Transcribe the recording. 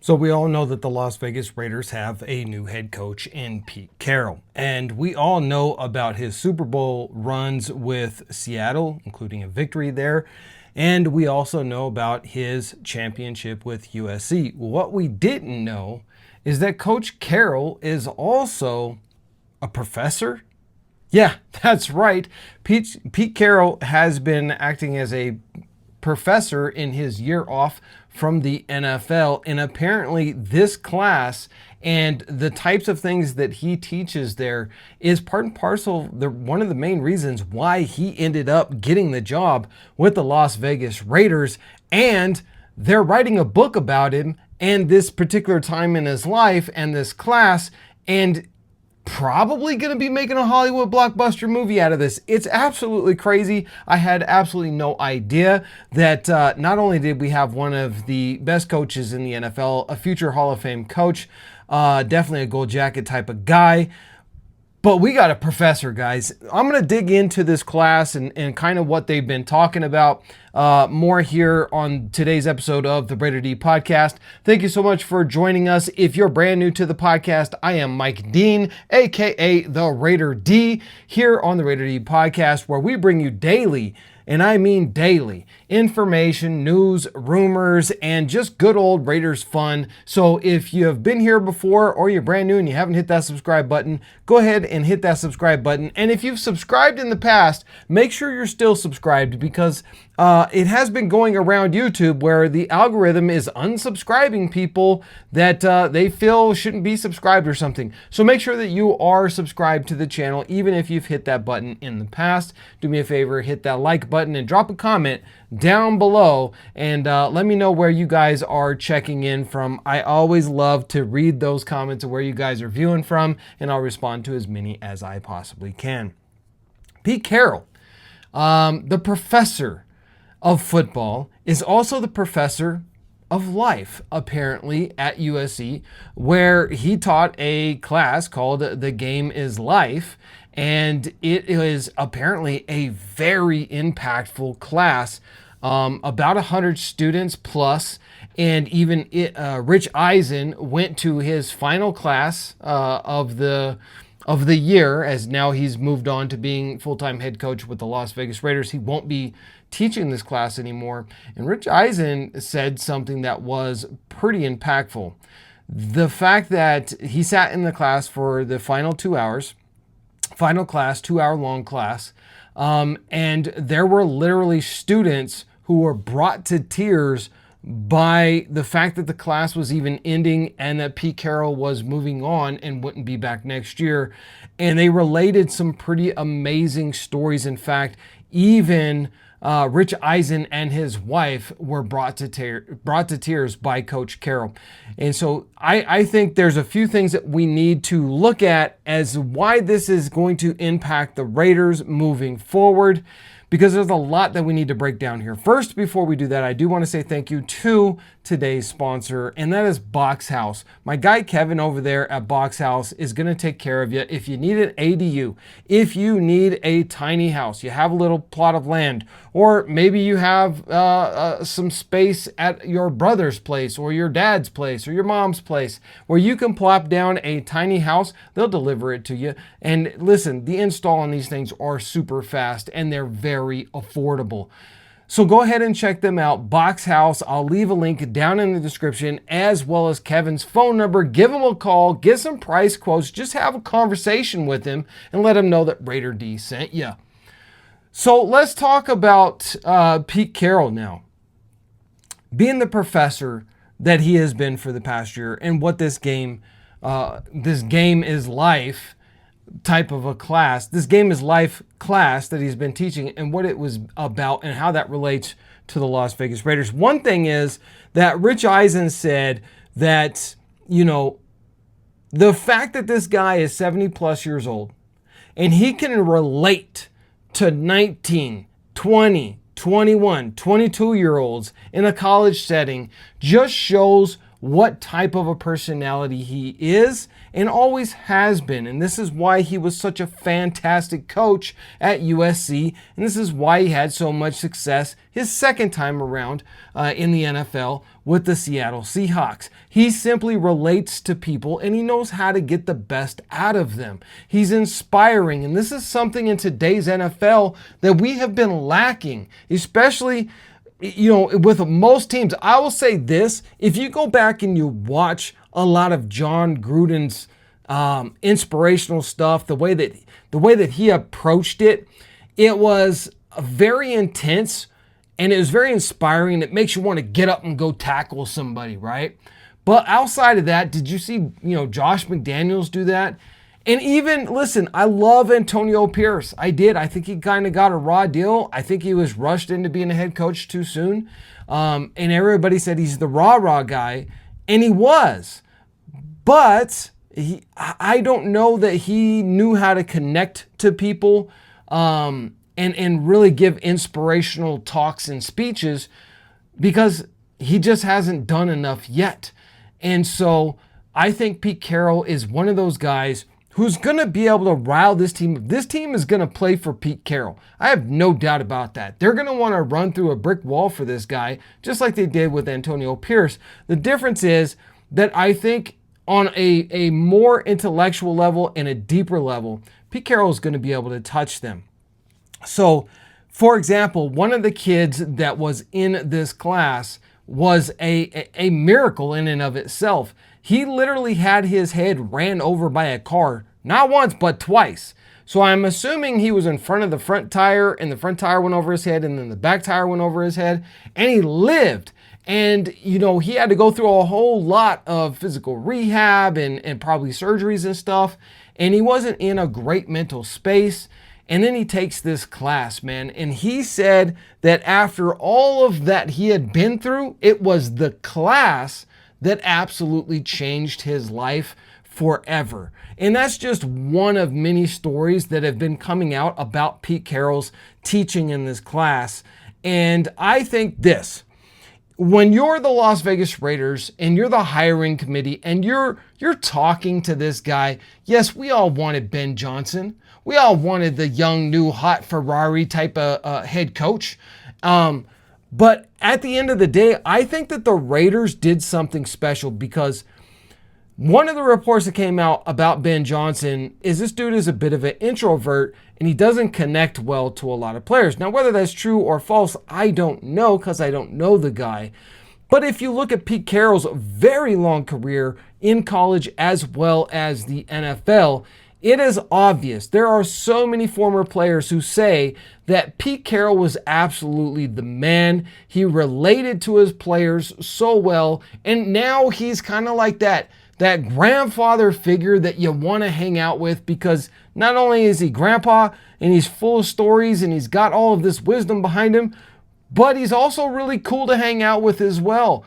So we all know that the Las Vegas Raiders have a new head coach in Pete Carroll. And we all know about his Super Bowl runs with Seattle, including a victory there. And we also know about his championship with USC. What we didn't know is that Coach Carroll is also a professor. Yeah, that's right. Pete Carroll has been acting as a professor in his year off from the NFL, and apparently this class and the types of things that he teaches there is part and parcel one of the main reasons why he ended up getting the job with the Las Vegas Raiders. And they're writing a book about him and this particular time in his life and this class, and probably going to be making a Hollywood blockbuster movie out of this. It's absolutely crazy. I had absolutely no idea that not only did we have one of the best coaches in the NFL, a future Hall of Fame coach, definitely a gold jacket type of guy, but we got a professor, guys. I'm going to dig into this class and kind of what they've been talking about more here on today's episode of the Raider D podcast. Thank you so much for joining us. If you're brand new to the podcast, I am Mike Dean, aka the Raider D, here on the Raider D podcast, where we bring you daily, and I mean daily, information, news, rumors, and just good old Raiders fun. So if you have been here before or you're brand new and you haven't hit that subscribe button, go ahead and hit that subscribe button. And if you've subscribed in the past, make sure you're still subscribed, because it has been going around YouTube where the algorithm is unsubscribing people that they feel shouldn't be subscribed or something. So make sure that you are subscribed to the channel, even if you've hit that button in the past. Do me a favor, hit that like button and drop a comment down below, and let me know where you guys are checking in from. I always love to read those comments of where you guys are viewing from, and I'll respond to as many as I possibly can. Pete Carroll, the professor of football, is also the professor of life, apparently, at USC, where he taught a class called The Game is Life. And it is apparently a very impactful class, about 100 students plus. And even Rich Eisen went to his final class of the year, as now he's moved on to being full-time head coach with the Las Vegas Raiders. He won't be teaching this class anymore. And Rich Eisen said something that was pretty impactful. The fact that he sat in the class for the final 2 hours, final class, 2-hour-long class, and there were literally students who were brought to tears by the fact that the class was even ending and that Pete Carroll was moving on and wouldn't be back next year. And they related some pretty amazing stories. In fact, even Rich Eisen and his wife were brought to tears by Coach Carroll. And so I think there's a few things that we need to look at as why this is going to impact the Raiders moving forward, because there's a lot that we need to break down here. First, before we do that, I do want to say thank you to today's sponsor, and that is Box House. My guy Kevin over there at Box House is going to take care of you. If you need an ADU, if you need a tiny house, you have a little plot of land, or maybe you have some space at your brother's place or your dad's place or your mom's place where you can plop down a tiny house, they'll deliver it to you. And listen, the install on these things are super fast and they're very affordable. So go ahead and check them out, Box House. I'll leave a link down in the description, as well as Kevin's phone number. Give him a call, get some price quotes, just have a conversation with him and let him know that Raider D sent you. So let's talk about Pete Carroll now. Being the professor that he has been for the past year, and what this game is life type of a class, this game is life class that he's been teaching, and what it was about and how that relates to the Las Vegas Raiders. One thing is that Rich Eisen said that, the fact that this guy is 70 plus years old and he can relate to 19, 20, 21, 22-year-olds in a college setting just shows what type of a personality he is and always has been. And this is why he was such a fantastic coach at USC. And this is why he had so much success his second time around in the NFL with the Seattle Seahawks. He simply relates to people and he knows how to get the best out of them. He's inspiring. And this is something in today's NFL that we have been lacking, especially with most teams. I will say this: if you go back and you watch a lot of John Gruden's inspirational stuff, the way that he approached it, it was very intense and it was very inspiring. It makes you want to get up and go tackle somebody, right? But outside of that, did you see Josh McDaniels do that? And even, listen, I love Antonio Pierce. I did. I think he kind of got a raw deal. I think he was rushed into being a head coach too soon. And everybody said he's the rah-rah guy. And he was. But I don't know that he knew how to connect to people and really give inspirational talks and speeches, because he just hasn't done enough yet. And so I think Pete Carroll is one of those guys who's going to be able to rile this team. This team is going to play for Pete Carroll. I have no doubt about that. They're going to want to run through a brick wall for this guy, just like they did with Antonio Pierce. The difference is that I think on a more intellectual level and a deeper level, Pete Carroll is going to be able to touch them. So, for example, one of the kids that was in this class was a miracle in and of itself. He literally had his head ran over by a car, not once, but twice. So I'm assuming he was in front of the front tire and the front tire went over his head and then the back tire went over his head and he lived. And, he had to go through a whole lot of physical rehab and probably surgeries and stuff. And he wasn't in a great mental space. And then he takes this class, man. And he said that after all of that he had been through, it was the class that absolutely changed his life forever. And that's just one of many stories that have been coming out about Pete Carroll's teaching in this class. And I think this: when you're the Las Vegas Raiders and you're the hiring committee and you're talking to this guy, yes, we all wanted Ben Johnson. We all wanted the young, new, hot Ferrari type of head coach. But at the end of the day, I think that the Raiders did something special, because one of the reports that came out about Ben Johnson is this dude is a bit of an introvert and he doesn't connect well to a lot of players. Now, whether that's true or false, I don't know, because I don't know the guy. But if you look at Pete Carroll's very long career in college as well as the NFL, it is obvious. There are so many former players who say that Pete Carroll was absolutely the man. He related to his players so well. And now he's kind of like that grandfather figure that you want to hang out with, because not only is he grandpa and he's full of stories and he's got all of this wisdom behind him, but he's also really cool to hang out with as well.